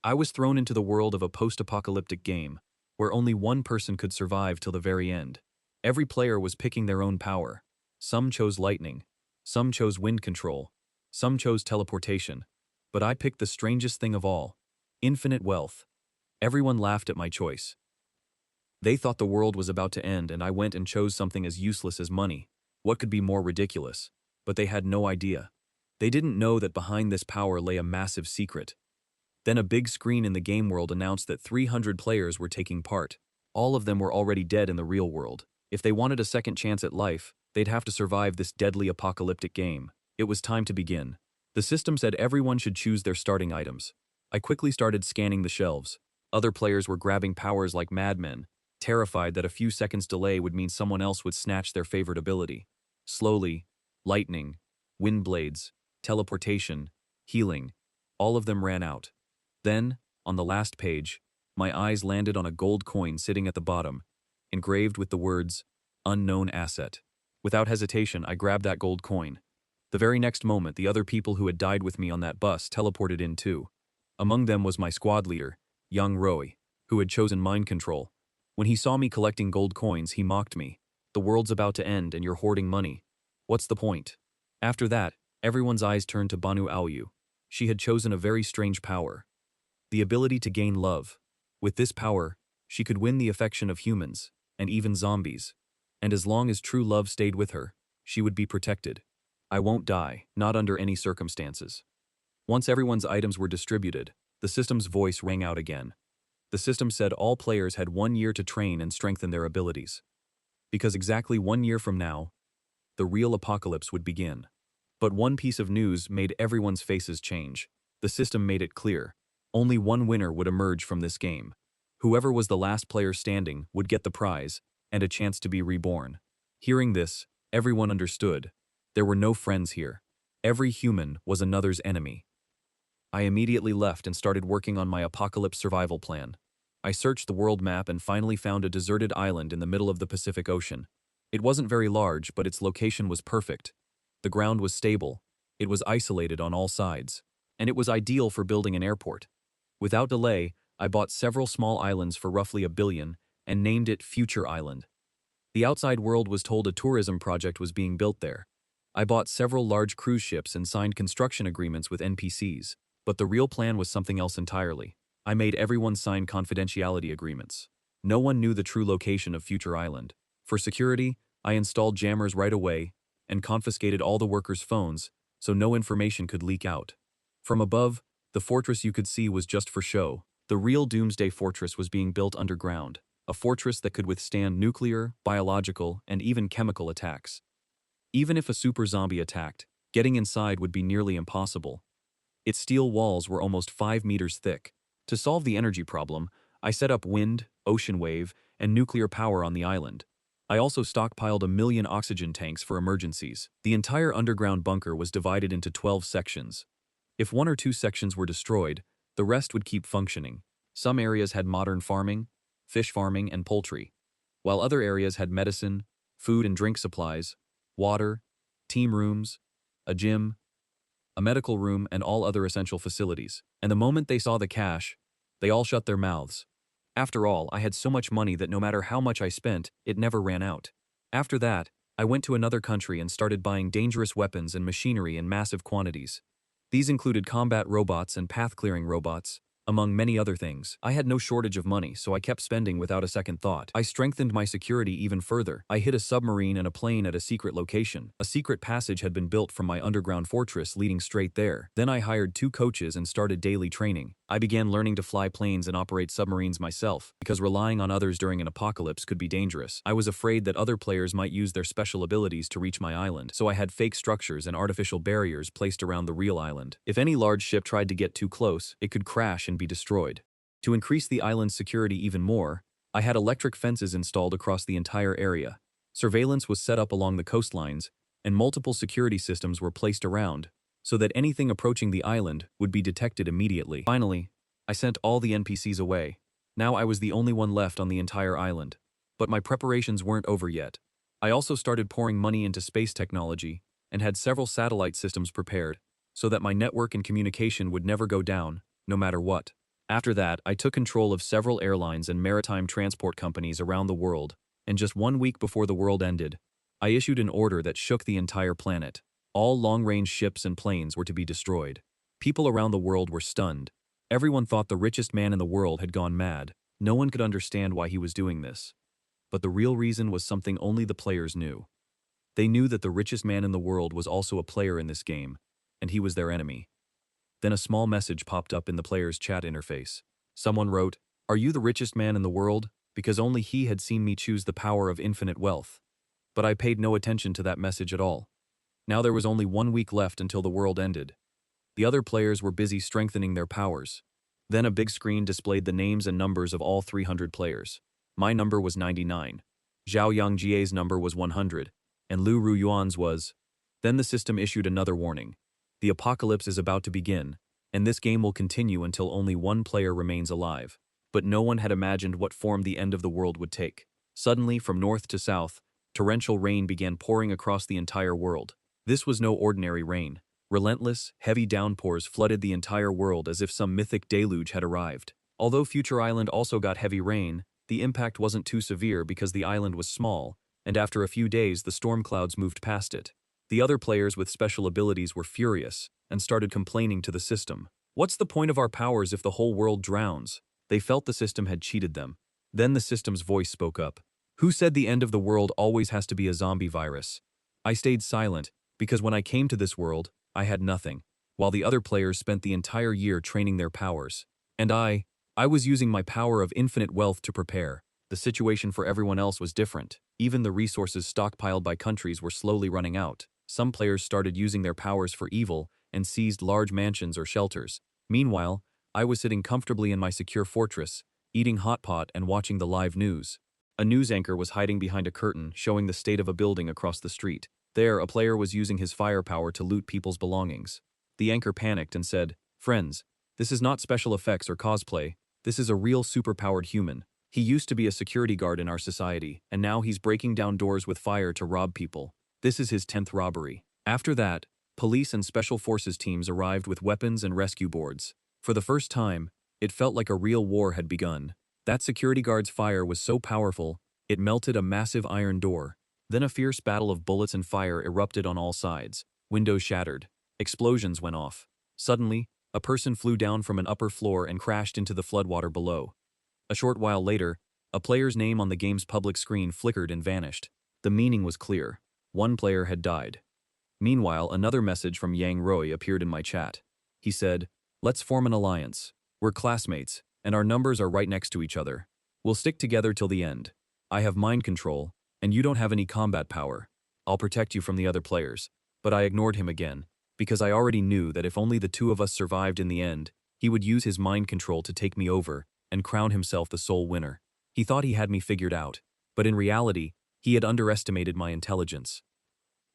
I was thrown into the world of a post-apocalyptic game, where only one person could survive till the very end. Every player was picking their own power. Some chose lightning, some chose wind control, some chose teleportation. But I picked the strangest thing of all: infinite wealth. Everyone laughed at my choice. They thought the world was about to end, and I went and chose something as useless as money. What could be more ridiculous? But they had no idea. They didn't know that behind this power lay a massive secret. Then a big screen in the game world announced that 300 players were taking part. All of them were already dead in the real world. If they wanted a second chance at life, they'd have to survive this deadly apocalyptic game. It was time to begin. The system said everyone should choose their starting items. I quickly started scanning the shelves. Other players were grabbing powers like madmen, terrified that a few seconds' delay would mean someone else would snatch their favorite ability. Slowly, lightning, wind blades, teleportation, healing, all of them ran out. Then, on the last page, my eyes landed on a gold coin sitting at the bottom, engraved with the words, "Unknown Asset." Without hesitation, I grabbed that gold coin. The very next moment, the other people who had died with me on that bus teleported in too. Among them was my squad leader, young Roy, who had chosen mind control. When he saw me collecting gold coins, he mocked me. "The world's about to end and you're hoarding money. What's the point?" After that, everyone's eyes turned to Banu Aoyu. She had chosen a very strange power: the ability to gain love. With this power, she could win the affection of humans, and even zombies. And as long as true love stayed with her, she would be protected. I won't die, not under any circumstances. Once everyone's items were distributed, the system's voice rang out again. The system said all players had 1 year to train and strengthen their abilities. Because exactly 1 year from now, the real apocalypse would begin. But one piece of news made everyone's faces change. The system made it clear: only one winner would emerge from this game. Whoever was the last player standing would get the prize and a chance to be reborn. Hearing this, everyone understood. There were no friends here. Every human was another's enemy. I immediately left and started working on my apocalypse survival plan. I searched the world map and finally found a deserted island in the middle of the Pacific Ocean. It wasn't very large, but its location was perfect. The ground was stable, it was isolated on all sides, and it was ideal for building an airport. Without delay, I bought several small islands for roughly $1 billion and named it Future Island. The outside world was told a tourism project was being built there. I bought several large cruise ships and signed construction agreements with NPCs. But the real plan was something else entirely. I made everyone sign confidentiality agreements. No one knew the true location of Future Island. For security, I installed jammers right away and confiscated all the workers' phones so no information could leak out. From above, the fortress you could see was just for show. The real Doomsday Fortress was being built underground, a fortress that could withstand nuclear, biological, and even chemical attacks. Even if a super zombie attacked, getting inside would be nearly impossible. Its steel walls were almost 5 meters thick. To solve the energy problem, I set up wind, ocean wave, and nuclear power on the island. I also stockpiled 1 million oxygen tanks for emergencies. The entire underground bunker was divided into 12 sections. If 1 or 2 sections were destroyed, the rest would keep functioning. Some areas had modern farming, fish farming, and poultry, while other areas had medicine, food and drink supplies, water, team rooms, a gym, a medical room, and all other essential facilities. And the moment they saw the cash, they all shut their mouths. After all, I had so much money that no matter how much I spent, it never ran out. After that, I went to another country and started buying dangerous weapons and machinery in massive quantities. These included combat robots and path-clearing robots, among many other things. I had no shortage of money, so I kept spending without a second thought. I strengthened my security even further. I hid a submarine and a plane at a secret location. A secret passage had been built from my underground fortress leading straight there. Then I hired 2 coaches and started daily training. I began learning to fly planes and operate submarines myself, because relying on others during an apocalypse could be dangerous. I was afraid that other players might use their special abilities to reach my island, so I had fake structures and artificial barriers placed around the real island. If any large ship tried to get too close, it could crash and be destroyed. To increase the island's security even more, I had electric fences installed across the entire area. Surveillance was set up along the coastlines, and multiple security systems were placed around, so that anything approaching the island would be detected immediately. Finally, I sent all the NPCs away. Now I was the only one left on the entire island. But my preparations weren't over yet. I also started pouring money into space technology, and had several satellite systems prepared, so that my network and communication would never go down, no matter what. After that, I took control of several airlines and maritime transport companies around the world, and just 1 week before the world ended, I issued an order that shook the entire planet. All long-range ships and planes were to be destroyed. People around the world were stunned. Everyone thought the richest man in the world had gone mad. No one could understand why he was doing this. But the real reason was something only the players knew. They knew that the richest man in the world was also a player in this game, and he was their enemy. Then a small message popped up in the player's chat interface. Someone wrote, "Are you the richest man in the world?" Because only he had seen me choose the power of infinite wealth. But I paid no attention to that message at all. Now there was only 1 week left until the world ended. The other players were busy strengthening their powers. Then a big screen displayed the names and numbers of all 300 players. My number was 99. Zhao Yangjie's number was 100. And Lu Ruyuan's was. Then the system issued another warning. The apocalypse is about to begin, and this game will continue until only one player remains alive. But no one had imagined what form the end of the world would take. Suddenly, from north to south, torrential rain began pouring across the entire world. This was no ordinary rain. Relentless, heavy downpours flooded the entire world as if some mythic deluge had arrived. Although Future Island also got heavy rain, the impact wasn't too severe because the island was small, and after a few days the storm clouds moved past it. The other players with special abilities were furious and started complaining to the system. What's the point of our powers if the whole world drowns? They felt the system had cheated them. Then the system's voice spoke up. Who said the end of the world always has to be a zombie virus? I stayed silent because when I came to this world, I had nothing, while the other players spent the entire year training their powers. And I was using my power of infinite wealth to prepare. The situation for everyone else was different. Even the resources stockpiled by countries were slowly running out. Some players started using their powers for evil and seized large mansions or shelters. Meanwhile, I was sitting comfortably in my secure fortress, eating hot pot and watching the live news. A news anchor was hiding behind a curtain, showing the state of a building across the street. There, a player was using his firepower to loot people's belongings. The anchor panicked and said, "Friends, this is not special effects or cosplay. This is a real superpowered human. He used to be a security guard in our society, and now he's breaking down doors with fire to rob people. This is his 10th robbery." After that, police and special forces teams arrived with weapons and rescue boards. For the first time, it felt like a real war had begun. That security guard's fire was so powerful, it melted a massive iron door. Then a fierce battle of bullets and fire erupted on all sides. Windows shattered. Explosions went off. Suddenly, a person flew down from an upper floor and crashed into the floodwater below. A short while later, a player's name on the game's public screen flickered and vanished. The meaning was clear. One player had died. Meanwhile, another message from Yang Rui appeared in my chat. He said, "Let's form an alliance. We're classmates, and our numbers are right next to each other. We'll stick together till the end. I have mind control, and you don't have any combat power. I'll protect you from the other players." But I ignored him again, because I already knew that if only the two of us survived in the end, he would use his mind control to take me over and crown himself the sole winner. He thought he had me figured out, but in reality, he had underestimated my intelligence.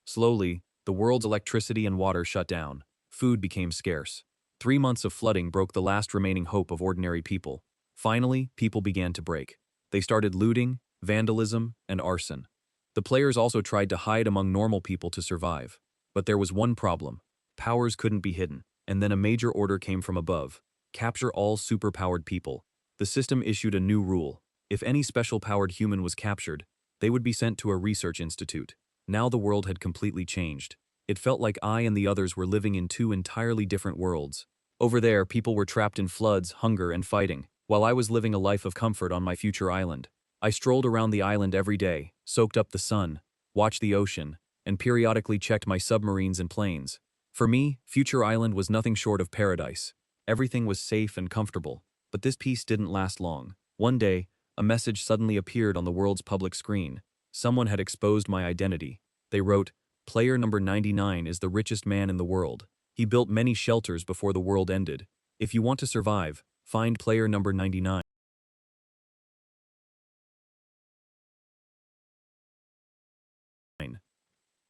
Slowly, the world's electricity and water shut down. Food became scarce. 3 months of flooding broke the last remaining hope of ordinary people. Finally, people began to break. They started looting, vandalism, and arson. The players also tried to hide among normal people to survive. But there was one problem. Powers couldn't be hidden. And then a major order came from above. Capture all superpowered people. The system issued a new rule. If any special-powered human was captured, they would be sent to a research institute. Now the world had completely changed. It felt like I and the others were living in two entirely different worlds. Over there, people were trapped in floods, hunger, and fighting, while I was living a life of comfort on my future island. I strolled around the island every day, soaked up the sun, watched the ocean, and periodically checked my submarines and planes. For me, Future Island was nothing short of paradise. Everything was safe and comfortable, but this peace didn't last long. One day, a message suddenly appeared on the world's public screen. Someone had exposed my identity. They wrote, "Player number 99 is the richest man in the world. He built many shelters before the world ended. If you want to survive, find player number 99.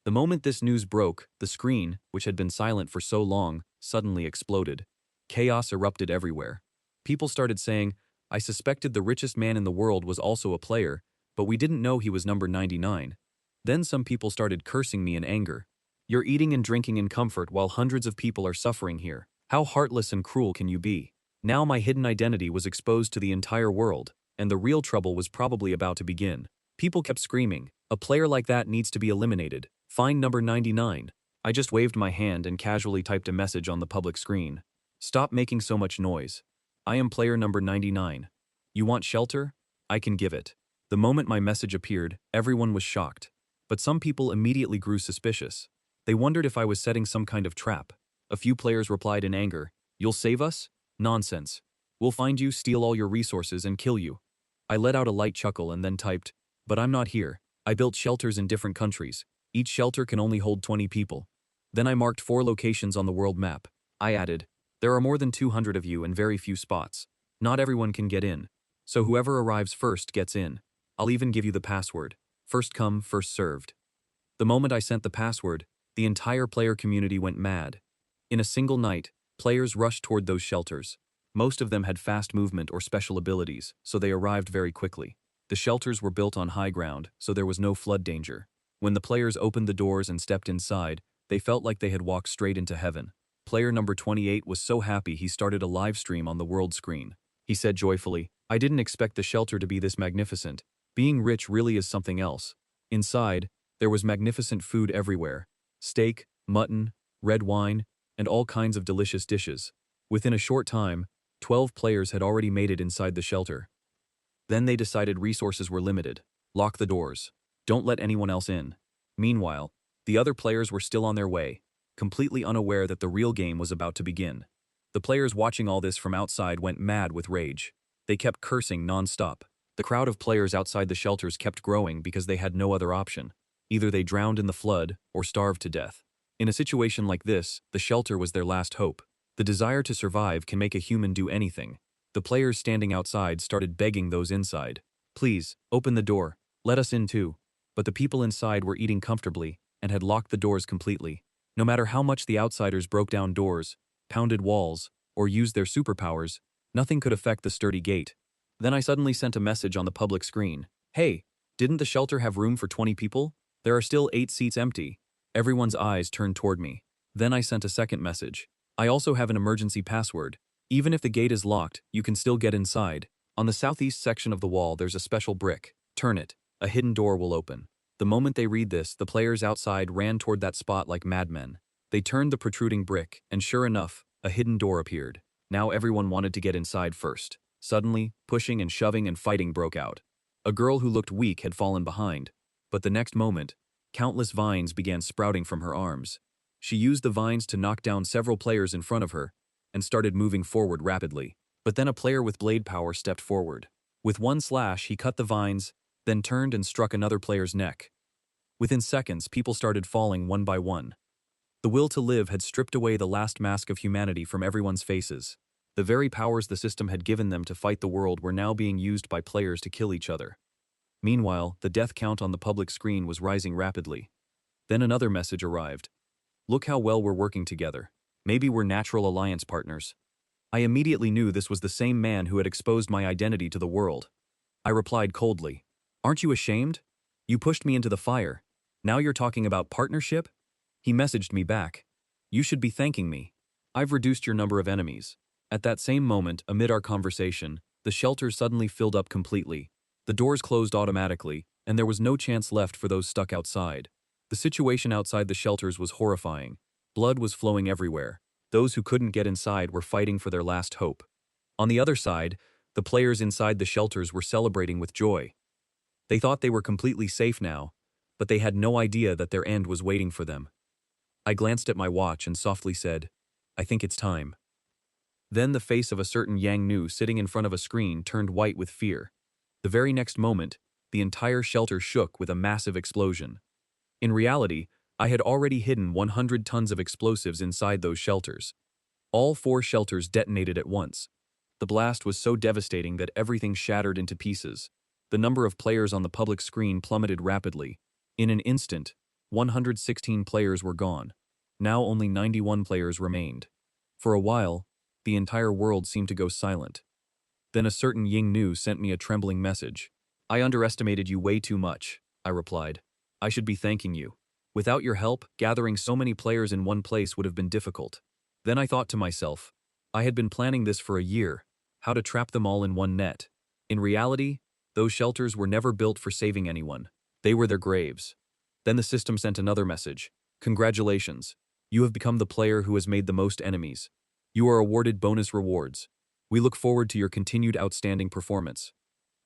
The moment this news broke, the screen, which had been silent for so long, suddenly exploded. Chaos erupted everywhere. People started saying, "I suspected the richest man in the world was also a player, but we didn't know he was number 99. Then some people started cursing me in anger. "You're eating and drinking in comfort while hundreds of people are suffering here. How heartless and cruel can you be?" Now my hidden identity was exposed to the entire world, and the real trouble was probably about to begin. People kept screaming, "A player like that needs to be eliminated. Find number 99. I just waved my hand and casually typed a message on the public screen. "Stop making so much noise. I am player number 99. You want shelter? I can give it." The moment my message appeared, everyone was shocked. But some people immediately grew suspicious. They wondered if I was setting some kind of trap. A few players replied in anger, "You'll save us? Nonsense. We'll find you, steal all your resources, and kill you." I let out a light chuckle and then typed, "But I'm not here. I built shelters in different countries. Each shelter can only hold 20 people." Then I marked 4 locations on the world map. I added, "There are more than 200 of you and very few spots. Not everyone can get in. So whoever arrives first gets in. I'll even give you the password. First come, first served." The moment I sent the password, the entire player community went mad. In a single night, players rushed toward those shelters. Most of them had fast movement or special abilities, so they arrived very quickly. The shelters were built on high ground, so there was no flood danger. When the players opened the doors and stepped inside, they felt like they had walked straight into heaven. Player number 28 was so happy he started a live stream on the world screen. He said joyfully, "I didn't expect the shelter to be this magnificent. Being rich really is something else." Inside, there was magnificent food everywhere. Steak, mutton, red wine, and all kinds of delicious dishes. Within a short time, 12 players had already made it inside the shelter. Then they decided resources were limited. Lock the doors. Don't let anyone else in. Meanwhile, the other players were still on their way, completely unaware that the real game was about to begin. The players watching all this from outside went mad with rage. They kept cursing non-stop. The crowd of players outside the shelters kept growing because they had no other option. Either they drowned in the flood or starved to death. In a situation like this, the shelter was their last hope. The desire to survive can make a human do anything. The players standing outside started begging those inside, "Please, open the door. Let us in too." But the people inside were eating comfortably and had locked the doors completely. No matter how much the outsiders broke down doors, pounded walls, or used their superpowers, nothing could affect the sturdy gate. Then I suddenly sent a message on the public screen. "Hey, didn't the shelter have room for 20 people? There are still 8 seats empty." Everyone's eyes turned toward me. Then I sent a second message. "I also have an emergency password. Even if the gate is locked, you can still get inside. On the southeast section of the wall there's a special brick. Turn it. A hidden door will open." The moment they read this, the players outside ran toward that spot like madmen. They turned the protruding brick, and sure enough, a hidden door appeared. Now everyone wanted to get inside first. Suddenly, pushing and shoving and fighting broke out. A girl who looked weak had fallen behind. But the next moment, countless vines began sprouting from her arms. She used the vines to knock down several players in front of her, and started moving forward rapidly. But then a player with blade power stepped forward. With one slash, he cut the vines, then turned and struck another player's neck. Within seconds, people started falling one by one. The will to live had stripped away the last mask of humanity from everyone's faces. The very powers the system had given them to fight the world were now being used by players to kill each other. Meanwhile, the death count on the public screen was rising rapidly. Then another message arrived. "Look how well we're working together. Maybe we're natural alliance partners." I immediately knew this was the same man who had exposed my identity to the world. I replied coldly, "Aren't you ashamed? You pushed me into the fire. Now you're talking about partnership?" He messaged me back, "You should be thanking me. I've reduced your number of enemies." At that same moment, amid our conversation, the shelter suddenly filled up completely. The doors closed automatically, and there was no chance left for those stuck outside. The situation outside the shelters was horrifying. Blood was flowing everywhere. Those who couldn't get inside were fighting for their last hope. On the other side, the players inside the shelters were celebrating with joy. They thought they were completely safe now, but they had no idea that their end was waiting for them. I glanced at my watch and softly said, "I think it's time." Then the face of a certain Yang Nu sitting in front of a screen turned white with fear. The very next moment, the entire shelter shook with a massive explosion. In reality, I had already hidden 100 tons of explosives inside those shelters. All 4 shelters detonated at once. The blast was so devastating that everything shattered into pieces. The number of players on the public screen plummeted rapidly. In an instant, 116 players were gone. Now only 91 players remained. For a while, the entire world seemed to go silent. Then a certain Ying Nu sent me a trembling message. "I underestimated you way too much," I replied. "I should be thanking you. Without your help, gathering so many players in one place would have been difficult." Then I thought to myself, I had been planning this for a year, how to trap them all in one net. In reality, those shelters were never built for saving anyone. They were their graves. Then the system sent another message. Congratulations. You have become the player who has made the most enemies. You are awarded bonus rewards. We look forward to your continued outstanding performance.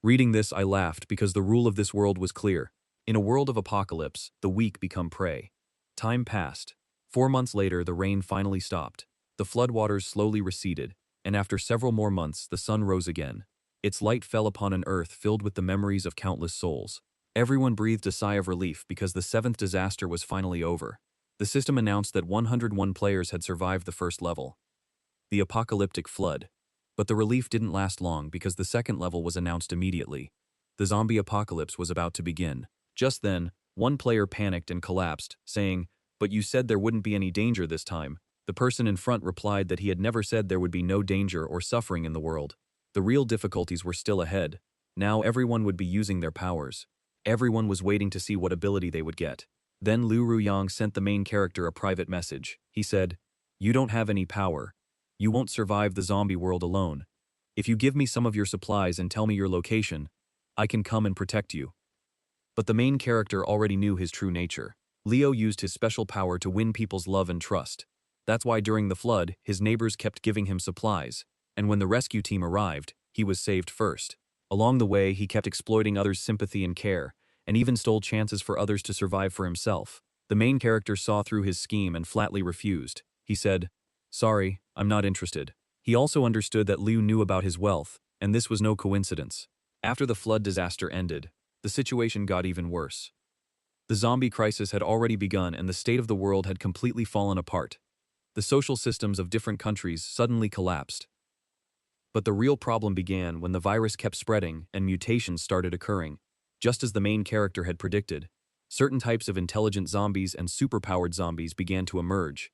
Reading this, I laughed because the rule of this world was clear. In a world of apocalypse, the weak become prey. Time passed. 4 months later, the rain finally stopped. The floodwaters slowly receded, and after several more months, the sun rose again. Its light fell upon an earth filled with the memories of countless souls. Everyone breathed a sigh of relief because the 7th disaster was finally over. The system announced that 101 players had survived the first level, the apocalyptic flood. But the relief didn't last long because the second level was announced immediately. The zombie apocalypse was about to begin. Just then, one player panicked and collapsed, saying, "But you said there wouldn't be any danger this time." The person in front replied that he had never said there would be no danger or suffering in the world. The real difficulties were still ahead. Now everyone would be using their powers. Everyone was waiting to see what ability they would get. Then Lu Ruyang sent the main character a private message. He said, "You don't have any power. You won't survive the zombie world alone. If you give me some of your supplies and tell me your location, I can come and protect you." But the main character already knew his true nature. Leo used his special power to win people's love and trust. That's why during the flood, his neighbors kept giving him supplies, and when the rescue team arrived, he was saved first. Along the way, he kept exploiting others' sympathy and care, and even stole chances for others to survive for himself. The main character saw through his scheme and flatly refused. He said, "Sorry, I'm not interested." He also understood that Liu knew about his wealth, and this was no coincidence. After the flood disaster ended, the situation got even worse. The zombie crisis had already begun and the state of the world had completely fallen apart. The social systems of different countries suddenly collapsed. But the real problem began when the virus kept spreading and mutations started occurring. Just as the main character had predicted, certain types of intelligent zombies and superpowered zombies began to emerge.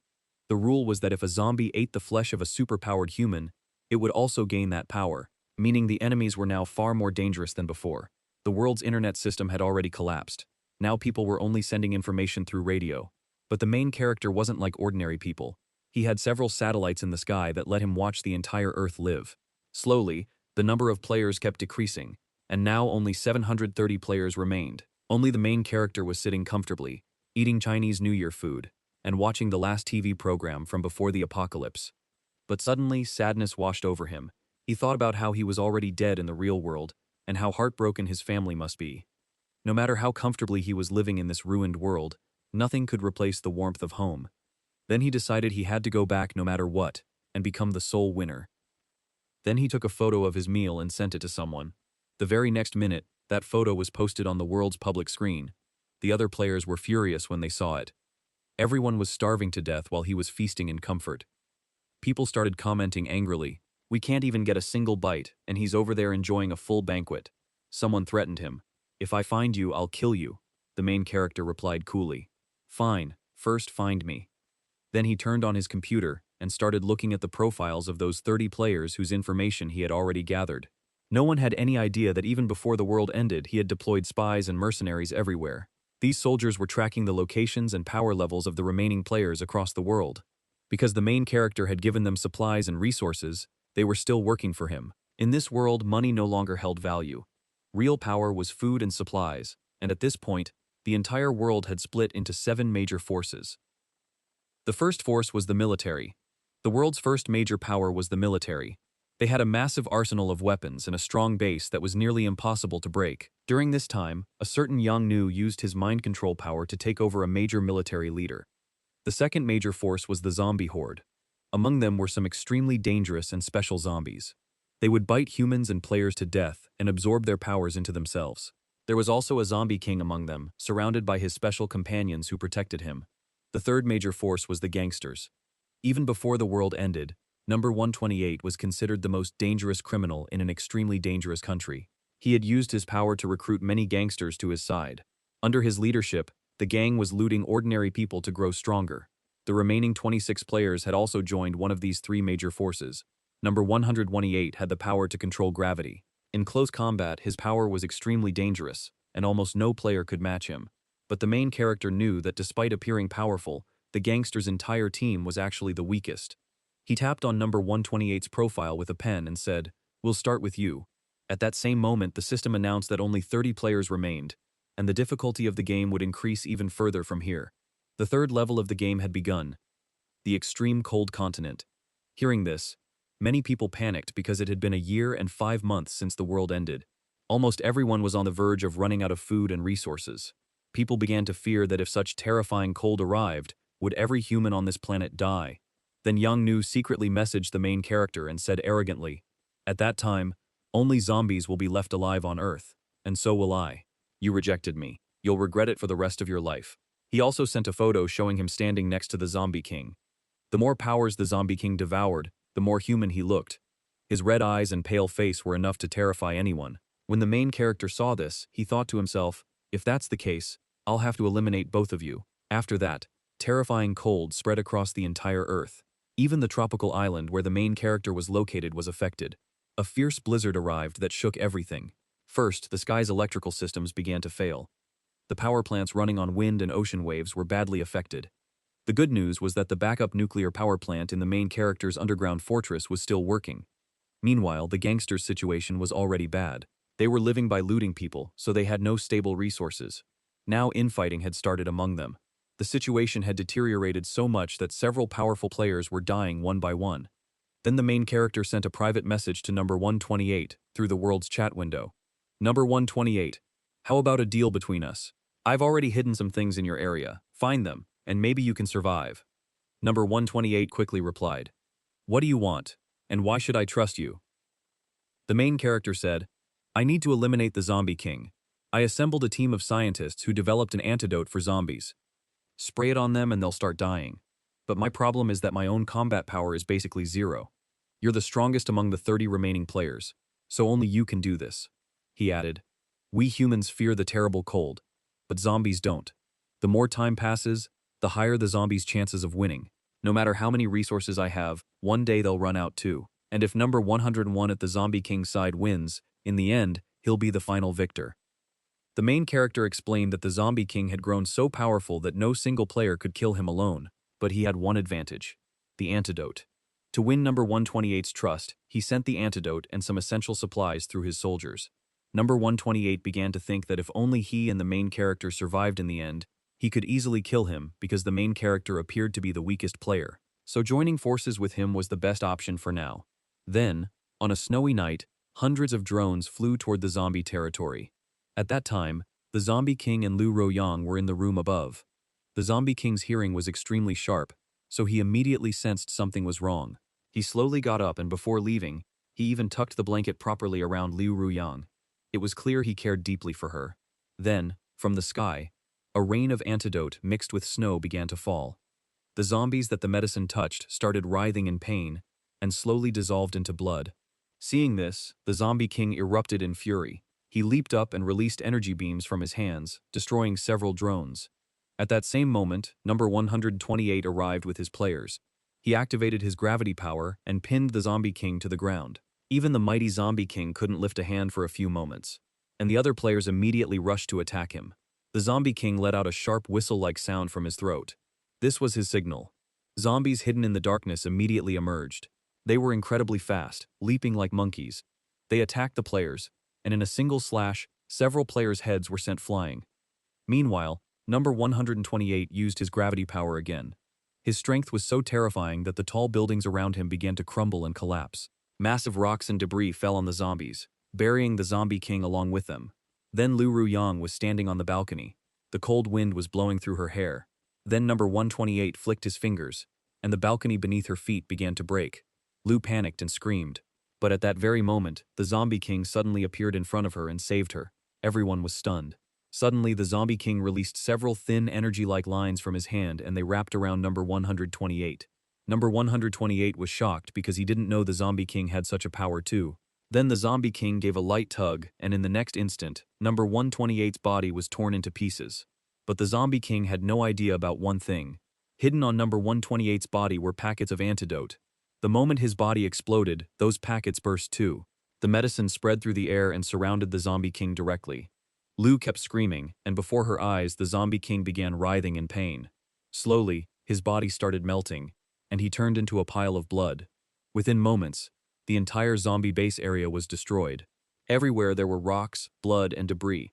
The rule was that if a zombie ate the flesh of a superpowered human, it would also gain that power, meaning the enemies were now far more dangerous than before. The world's internet system had already collapsed. Now people were only sending information through radio. But the main character wasn't like ordinary people. He had several satellites in the sky that let him watch the entire Earth live. Slowly, the number of players kept decreasing, and now only 730 players remained. Only the main character was sitting comfortably, eating Chinese New Year food, and watching the last TV program from before the apocalypse. But suddenly, sadness washed over him. He thought about how he was already dead in the real world, and how heartbroken his family must be. No matter how comfortably he was living in this ruined world, nothing could replace the warmth of home. Then he decided he had to go back no matter what, and become the sole winner. Then he took a photo of his meal and sent it to someone. The very next minute, that photo was posted on the world's public screen. The other players were furious when they saw it. Everyone was starving to death while he was feasting in comfort. People started commenting angrily, "We can't even get a single bite, and he's over there enjoying a full banquet." Someone threatened him. "If I find you, I'll kill you." The main character replied coolly, "Fine, first find me." Then he turned on his computer and started looking at the profiles of those 30 players whose information he had already gathered. No one had any idea that even before the world ended, he had deployed spies and mercenaries everywhere. These soldiers were tracking the locations and power levels of the remaining players across the world. Because the main character had given them supplies and resources, they were still working for him. In this world, money no longer held value. Real power was food and supplies, and at this point, the entire world had split into 7 major forces. The first force was the military. The world's first major power was the military. They had a massive arsenal of weapons and a strong base that was nearly impossible to break. During this time, a certain Yang Nu used his mind control power to take over a major military leader. The second major force was the zombie horde. Among them were some extremely dangerous and special zombies. They would bite humans and players to death and absorb their powers into themselves. There was also a zombie king among them, surrounded by his special companions who protected him. The third major force was the gangsters. Even before the world ended, Number 128 was considered the most dangerous criminal in an extremely dangerous country. He had used his power to recruit many gangsters to his side. Under his leadership, the gang was looting ordinary people to grow stronger. The remaining 26 players had also joined one of these 3 major forces. Number 128 had the power to control gravity. In close combat, his power was extremely dangerous, and almost no player could match him. But the main character knew that despite appearing powerful, the gangster's entire team was actually the weakest. He tapped on number 128's profile with a pen and said, "We'll start with you." At that same moment, the system announced that only 30 players remained, and the difficulty of the game would increase even further from here. The third level of the game had begun, the extreme cold continent. Hearing this, many people panicked because it had been a year and 5 months since the world ended. Almost everyone was on the verge of running out of food and resources. People began to fear that if such terrifying cold arrived, would every human on this planet die? Then Yang Nu secretly messaged the main character and said arrogantly, "At that time, only zombies will be left alive on Earth, and so will I. You rejected me. You'll regret it for the rest of your life." He also sent a photo showing him standing next to the Zombie King. The more powers the Zombie King devoured, the more human he looked. His red eyes and pale face were enough to terrify anyone. When the main character saw this, he thought to himself, "If that's the case, I'll have to eliminate both of you." After that, terrifying cold spread across the entire Earth. Even the tropical island where the main character was located was affected. A fierce blizzard arrived that shook everything. First, the sky's electrical systems began to fail. The power plants running on wind and ocean waves were badly affected. The good news was that the backup nuclear power plant in the main character's underground fortress was still working. Meanwhile, the gangsters' situation was already bad. They were living by looting people, so they had no stable resources. Now infighting had started among them. The situation had deteriorated so much that several powerful players were dying one by one. Then the main character sent a private message to number 128 through the world's chat window. "Number 128, how about a deal between us? I've already hidden some things in your area. Find them, and maybe you can survive." Number 128 quickly replied, "What do you want, and why should I trust you?" The main character said, "I need to eliminate the Zombie King. I assembled a team of scientists who developed an antidote for zombies. Spray it on them and they'll start dying. But my problem is that my own combat power is basically zero. You're the strongest among the 30 remaining players, so only you can do this." He added, "We humans fear the terrible cold, but zombies don't. The more time passes, the higher the zombies' chances of winning. No matter how many resources I have, one day they'll run out too. And if number 101 at the Zombie King's side wins, in the end, he'll be the final victor." The main character explained that the Zombie King had grown so powerful that no single player could kill him alone, but he had one advantage: the antidote. To win number 128's trust, he sent the antidote and some essential supplies through his soldiers. Number 128 began to think that if only he and the main character survived in the end, he could easily kill him because the main character appeared to be the weakest player. So joining forces with him was the best option for now. Then, on a snowy night, hundreds of drones flew toward the zombie territory. At that time, the Zombie King and Lu Royang were in the room above. The Zombie King's hearing was extremely sharp, so he immediately sensed something was wrong. He slowly got up and before leaving, he even tucked the blanket properly around Liu Ruyang. It was clear he cared deeply for her. Then, from the sky, a rain of antidote mixed with snow began to fall. The zombies that the medicine touched started writhing in pain and slowly dissolved into blood. Seeing this, the Zombie King erupted in fury. He leaped up and released energy beams from his hands, destroying several drones. At that same moment, number 128 arrived with his players. He activated his gravity power and pinned the Zombie King to the ground. Even the mighty Zombie King couldn't lift a hand for a few moments, and the other players immediately rushed to attack him. The Zombie King let out a sharp whistle-like sound from his throat. This was his signal. Zombies hidden in the darkness immediately emerged. They were incredibly fast, leaping like monkeys. They attacked the players, and in a single slash, several players' heads were sent flying. Meanwhile, number 128 used his gravity power again. His strength was so terrifying that the tall buildings around him began to crumble and collapse. Massive rocks and debris fell on the zombies, burying the Zombie King along with them. Then Lu Ruyang was standing on the balcony. The cold wind was blowing through her hair. Then number 128 flicked his fingers, and the balcony beneath her feet began to break. Lu panicked and screamed. But at that very moment, the Zombie King suddenly appeared in front of her and saved her. Everyone was stunned. Suddenly, the Zombie King released several thin energy-like lines from his hand and they wrapped around number 128. Number 128 was shocked because he didn't know the Zombie King had such a power too. Then the Zombie King gave a light tug, and in the next instant, number 128's body was torn into pieces. But the Zombie King had no idea about one thing. Hidden on number 128's body were packets of antidote. The moment his body exploded, those packets burst too. The medicine spread through the air and surrounded the Zombie King directly. Lu kept screaming, and before her eyes, the Zombie King began writhing in pain. Slowly, his body started melting, and he turned into a pile of blood. Within moments, the entire zombie base area was destroyed. Everywhere there were rocks, blood, and debris.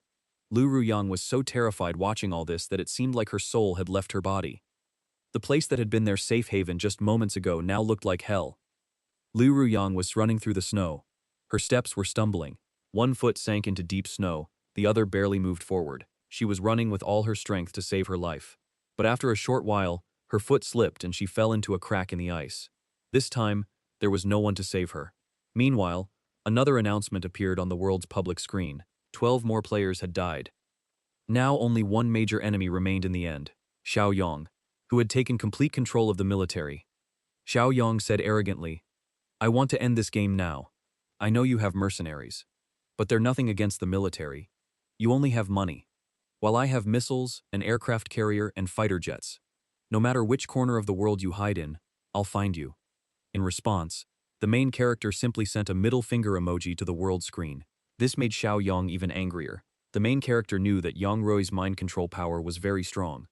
Lu Ruyang was so terrified watching all this that it seemed like her soul had left her body. The place that had been their safe haven just moments ago now looked like hell. Lu Ruyang was running through the snow. Her steps were stumbling. One foot sank into deep snow, the other barely moved forward. She was running with all her strength to save her life. But after a short while, her foot slipped and she fell into a crack in the ice. This time, there was no one to save her. Meanwhile, another announcement appeared on the world's public screen. 12 more players had died. Now only one major enemy remained in the end, Xiao Yong, who had taken complete control of the military. Xiao Yong said arrogantly, "I want to end this game now. I know you have mercenaries, but they're nothing against the military. You only have money, while I have missiles, an aircraft carrier, and fighter jets. No matter which corner of the world you hide in, I'll find you." In response, the main character simply sent a middle finger emoji to the world screen. This made Xiao Yong even angrier. The main character knew that Yang Rui's mind control power was very strong,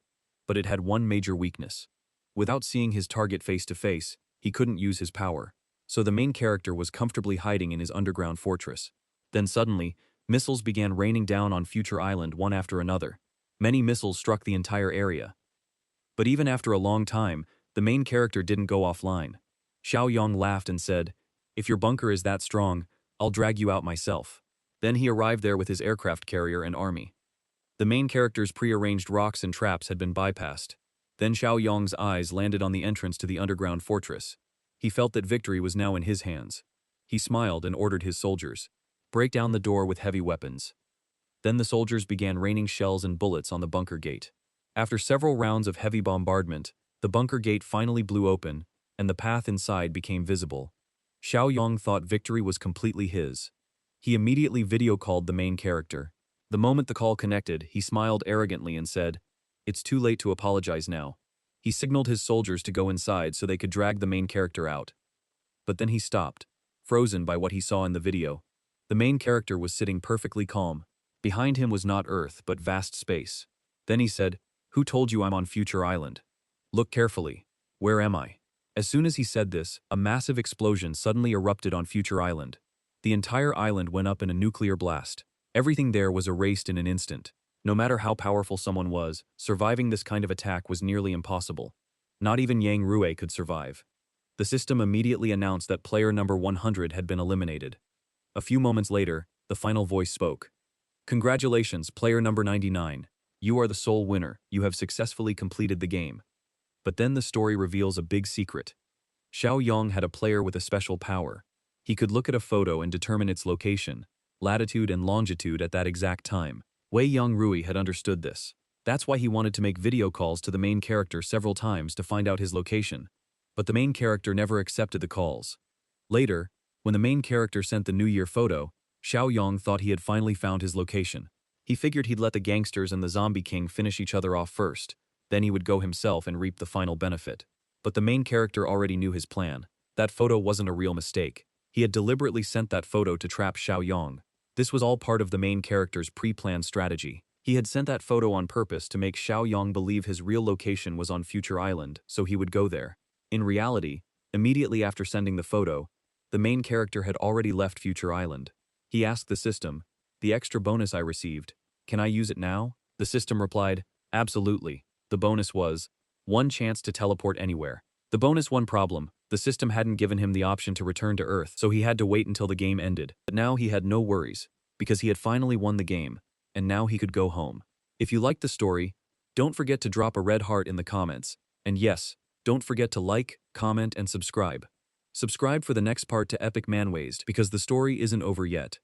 but it had one major weakness. Without seeing his target face to face, he couldn't use his power. So the main character was comfortably hiding in his underground fortress. Then suddenly, missiles began raining down on Future Island one after another. Many missiles struck the entire area. But even after a long time, the main character didn't go offline. Xiao Yong laughed and said, "If your bunker is that strong, I'll drag you out myself." Then he arrived there with his aircraft carrier and army. The main character's prearranged rocks and traps had been bypassed. Then Xiao Yong's eyes landed on the entrance to the underground fortress. He felt that victory was now in his hands. He smiled and ordered his soldiers, "Break down the door with heavy weapons." Then the soldiers began raining shells and bullets on the bunker gate. After several rounds of heavy bombardment, the bunker gate finally blew open, and the path inside became visible. Xiao Yong thought victory was completely his. He immediately video called the main character. The moment the call connected, he smiled arrogantly and said, "It's too late to apologize now." He signaled his soldiers to go inside so they could drag the main character out. But then he stopped, frozen by what he saw in the video. The main character was sitting perfectly calm. Behind him was not Earth, but vast space. Then he said, "Who told you I'm on Future Island? Look carefully. Where am I?" As soon as he said this, a massive explosion suddenly erupted on Future Island. The entire island went up in a nuclear blast. Everything there was erased in an instant. No matter how powerful someone was, surviving this kind of attack was nearly impossible. Not even Yang Rui could survive. The system immediately announced that player number 100 had been eliminated. A few moments later, the final voice spoke. "Congratulations, player number 99. You are the sole winner. You have successfully completed the game." But then the story reveals a big secret. Xiao Yong had a player with a special power. He could look at a photo and determine its location, latitude and longitude at that exact time. Wei Yang Rui had understood this. That's why he wanted to make video calls to the main character several times to find out his location. But the main character never accepted the calls. Later, when the main character sent the New Year photo, Xiao Yong thought he had finally found his location. He figured he'd let the gangsters and the Zombie King finish each other off first, then he would go himself and reap the final benefit. But the main character already knew his plan. That photo wasn't a real mistake. He had deliberately sent that photo to trap Xiao Yong. This was all part of the main character's pre-planned strategy. He had sent that photo on purpose to make Xiao Yong believe his real location was on Future Island, so he would go there. In reality, immediately after sending the photo, the main character had already left Future Island. He asked the system, "The extra bonus I received, can I use it now?" The system replied, "Absolutely." The bonus was, 1 chance to teleport anywhere. The bonus one problem, the system hadn't given him the option to return to Earth, so he had to wait until the game ended. But now he had no worries, because he had finally won the game, and now he could go home. If you liked the story, don't forget to drop a red heart in the comments, and yes, don't forget to like, comment, and subscribe. Subscribe for the next part to Epic Manwaste because the story isn't over yet.